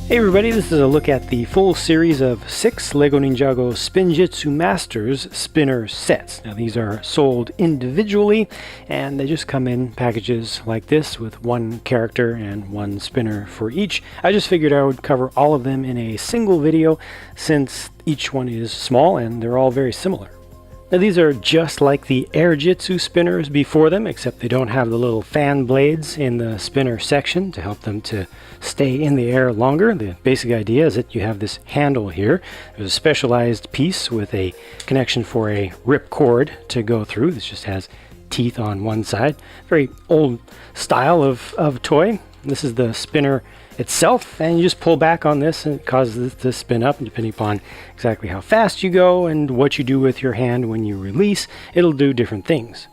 Hey everybody, this is a look at the full series of 6 LEGO Ninjago Spinjitzu Masters spinner sets. Now these are sold individually and they just come in packages like this with one character and one spinner for each. I just figured I would cover all of them in a single video since each one is small and they're all very similar. Now these are just like the Airjitsu spinners before them, except they don't have the little fan blades in the spinner section to help them to stay in the air longer. The basic idea is that you have this handle here. There's a specialized piece with a connection for a rip cord to go through. This just has teeth on one side. Very old style of toy. This is the spinner itself, and you just pull back on this and it causes this to spin up, and depending upon exactly how fast you go and what you do with your hand when you release, it'll do different things.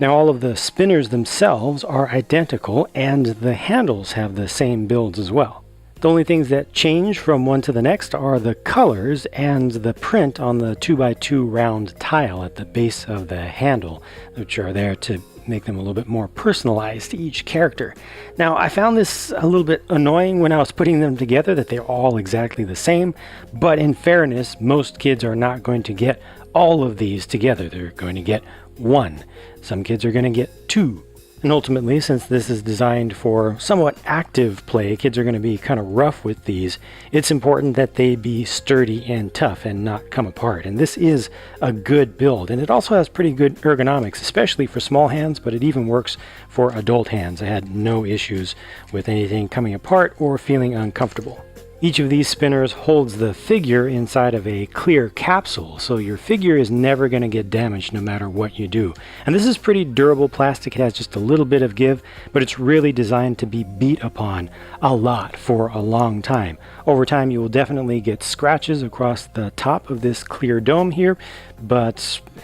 Now all of the spinners themselves are identical and the handles have the same builds as well. The only things that change from one to the next are the colors and the print on the 2x2 round tile at the base of the handle, which are there to make them a little bit more personalized to each character. Now I found this a little bit annoying when I was putting them together, that they're all exactly the same, but in fairness, most kids are not going to get all of these together. They're going to get one. Some kids are going to get two. And ultimately, since this is designed for somewhat active play, kids are going to be kind of rough with these. It's important that they be sturdy and tough and not come apart. And this is a good build. And it also has pretty good ergonomics, especially for small hands, but it even works for adult hands. I had no issues with anything coming apart or feeling uncomfortable. Each of these spinners holds the figure inside of a clear capsule, so your figure is never going to get damaged no matter what you do. And this is pretty durable plastic. It has just a little bit of give, but it's really designed to be beat upon a lot for a long time. Over time you will definitely get scratches across the top of this clear dome here,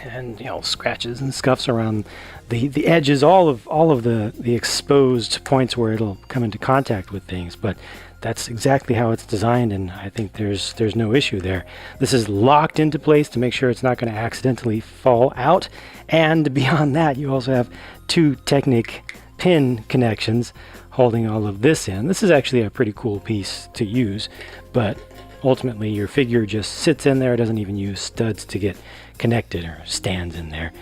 and scratches and scuffs around the edges, all of the exposed points where it'll come into contact with things, but that's exactly how it's designed, and I think there's no issue there. This is locked into place to make sure it's not going to accidentally fall out, and beyond that you also have two Technic pin connections holding all of this in. This is actually a pretty cool piece to use, but ultimately your figure just sits in there. It doesn't even use studs to get connected, or stands in there.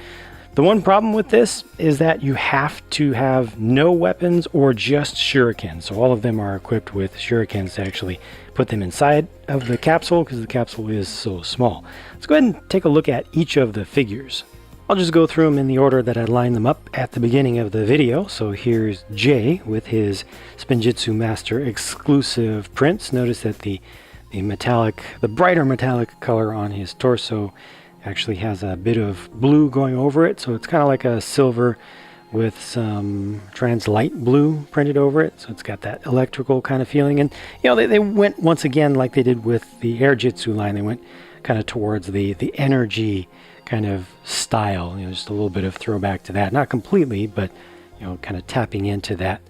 The one problem with this is that you have to have no weapons or just shurikens. So all of them are equipped with shurikens to actually put them inside of the capsule, because the capsule is so small. Let's go ahead and take a look at each of the figures. I'll just go through them in the order that I lined them up at the beginning of the video. So here's Jay with his Spinjitzu Master exclusive prints. Notice that the brighter metallic color on his torso actually has a bit of blue going over it, so it's kind of like a silver with some translight blue printed over it, so it's got that electrical kind of feeling. And they went once again like they did with the Airjitsu line. They went kind of towards the energy kind of style, just a little bit of throwback to that, not completely, but kind of tapping into that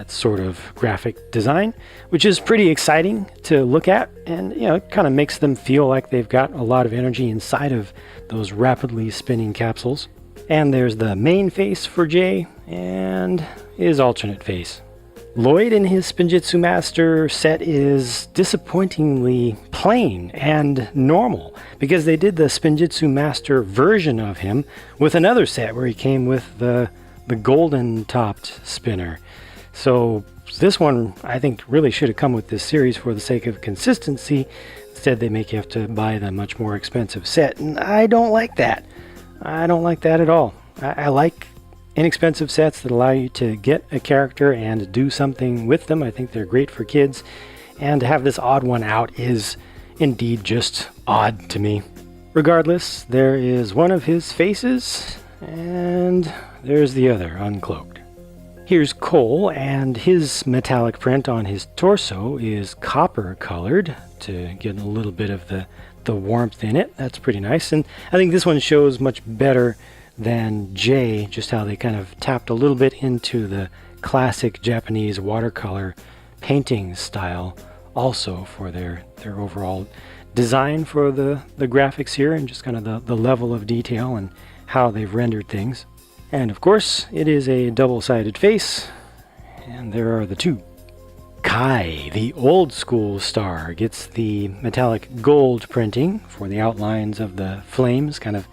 sort of graphic design, which is pretty exciting to look at, and it kind of makes them feel like they've got a lot of energy inside of those rapidly spinning capsules. And there's the main face for Jay and his alternate face. Lloyd in his Spinjitzu Master set is disappointingly plain and normal, because they did the Spinjitzu Master version of him with another set where he came with the golden topped spinner. So this one, I think, really should have come with this series for the sake of consistency. Instead, they make you have to buy the much more expensive set, and I don't like that. I don't like that at all. I like inexpensive sets that allow you to get a character and do something with them. I think they're great for kids, and to have this odd one out is indeed just odd to me. Regardless, there is one of his faces, and there's the other, uncloaked. Here's Cole, and his metallic print on his torso is copper colored to get a little bit of the warmth in it. That's pretty nice, and I think this one shows much better than Jay, just how they kind of tapped a little bit into the classic Japanese watercolor painting style also for their overall design for the graphics here, and just kind of the level of detail and how they've rendered things. And of course, it is a double-sided face, and there are the two. Kai, the old school star, gets the metallic gold printing for the outlines of the flames, kind of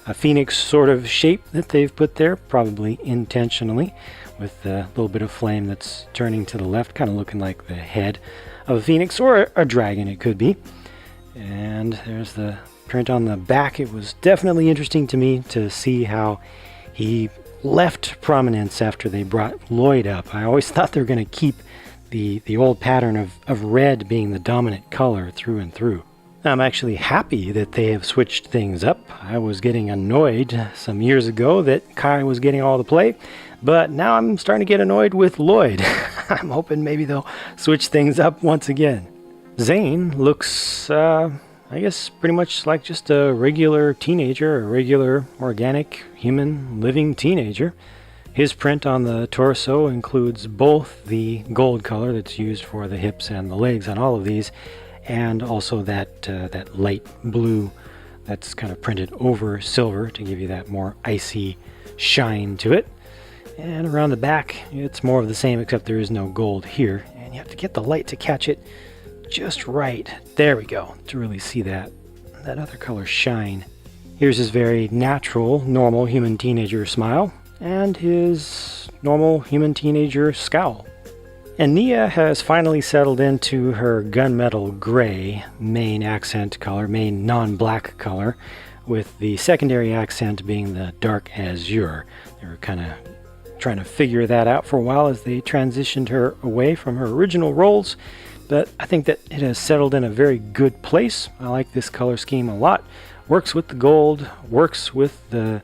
a phoenix sort of shape that they've put there, probably intentionally, with a little bit of flame that's turning to the left, kind of looking like the head of a phoenix, or a dragon it could be. And there's the print on the back. It was definitely interesting to me to see how he left prominence after they brought Lloyd up. I always thought they were going to keep the old pattern of red being the dominant color through and through. I'm actually happy that they have switched things up. I was getting annoyed some years ago that Kai was getting all the play, but now I'm starting to get annoyed with Lloyd. I'm hoping maybe they'll switch things up once again. Zane looks, I guess, pretty much like just a regular teenager, a regular organic human living teenager. His print on the torso includes both the gold color that's used for the hips and the legs on all of these, and also that light blue that's kind of printed over silver to give you that more icy shine to it. And around the back, it's more of the same, except there is no gold here, and you have to get the light to catch it just right. There we go, to really see that other color shine. Here's his very natural, normal human teenager smile, and his normal human teenager scowl. And Nia has finally settled into her gunmetal gray main accent color, main non-black color, with the secondary accent being the dark azure. They were kind of trying to figure that out for a while as they transitioned her away from her original roles, but I think that it has settled in a very good place. I like this color scheme a lot. Works with the gold, works with the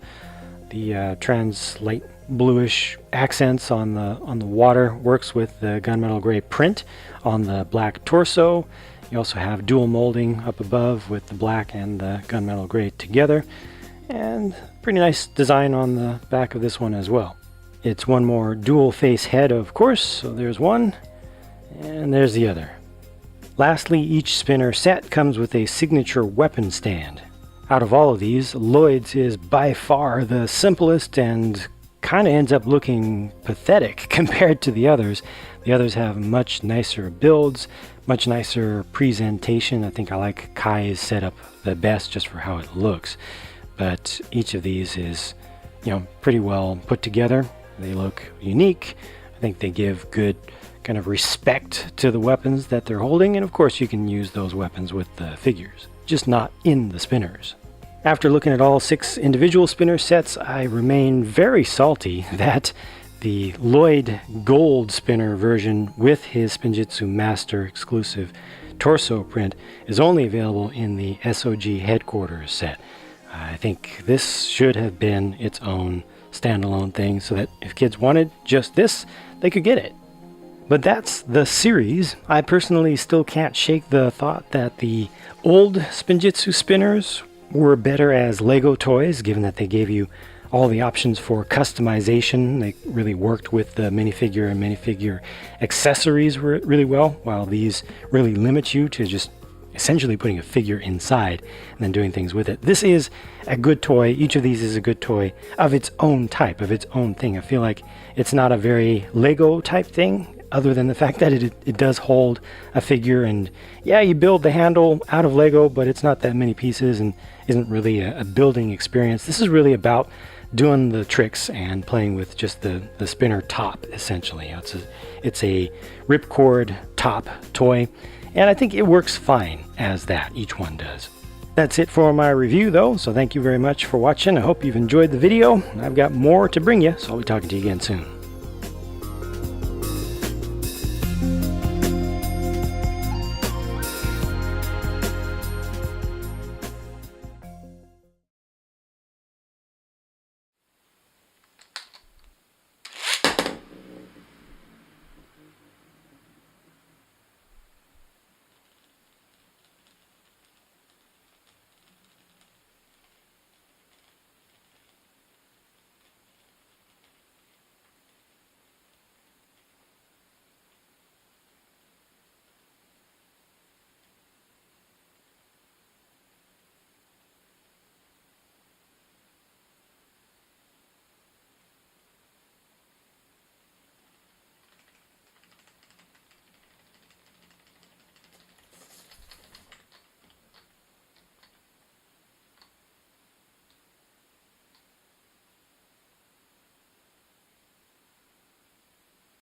light bluish accents on the water, works with the gunmetal gray print on the black torso. You also have dual molding up above with the black and the gunmetal gray together, and pretty nice design on the back of this one as well. It's one more dual face head, of course, so there's one and there's the other. Lastly, each spinner set comes with a signature weapon stand. Out of all of these, Lloyd's is by far the simplest and kind of ends up looking pathetic compared to the others. The others have much nicer builds, much nicer presentation. I think I like Kai's setup the best just for how it looks. But each of these is, pretty well put together. They look unique. I think they give good kind of respect to the weapons that they're holding. And of course you can use those weapons with the figures, just not in the spinners. After looking at all 6 individual spinner sets, I remain very salty that the Lloyd Gold spinner version with his Spinjitzu Master exclusive torso print is only available in the SOG headquarters set. I think this should have been its own standalone thing so that if kids wanted just this, they could get it. But that's the series. I personally still can't shake the thought that the old Spinjitzu spinners were better as Lego toys, given that they gave you all the options for customization. They really worked with the minifigure and minifigure accessories really well, while these really limit you to just essentially putting a figure inside and then doing things with it. This is a good toy. Each of these is a good toy of its own type, of its own thing. I feel like it's not a very Lego type thing, other than the fact that it does hold a figure, and yeah, you build the handle out of Lego, but it's not that many pieces and isn't really a building experience. This is really about doing the tricks and playing with just the spinner top, essentially. It's a ripcord top toy, and I think it works fine as that. Each one does. That's it for my review though, so thank you very much for watching. I hope you've enjoyed the video. I've got more to bring you, so I'll be talking to you again soon.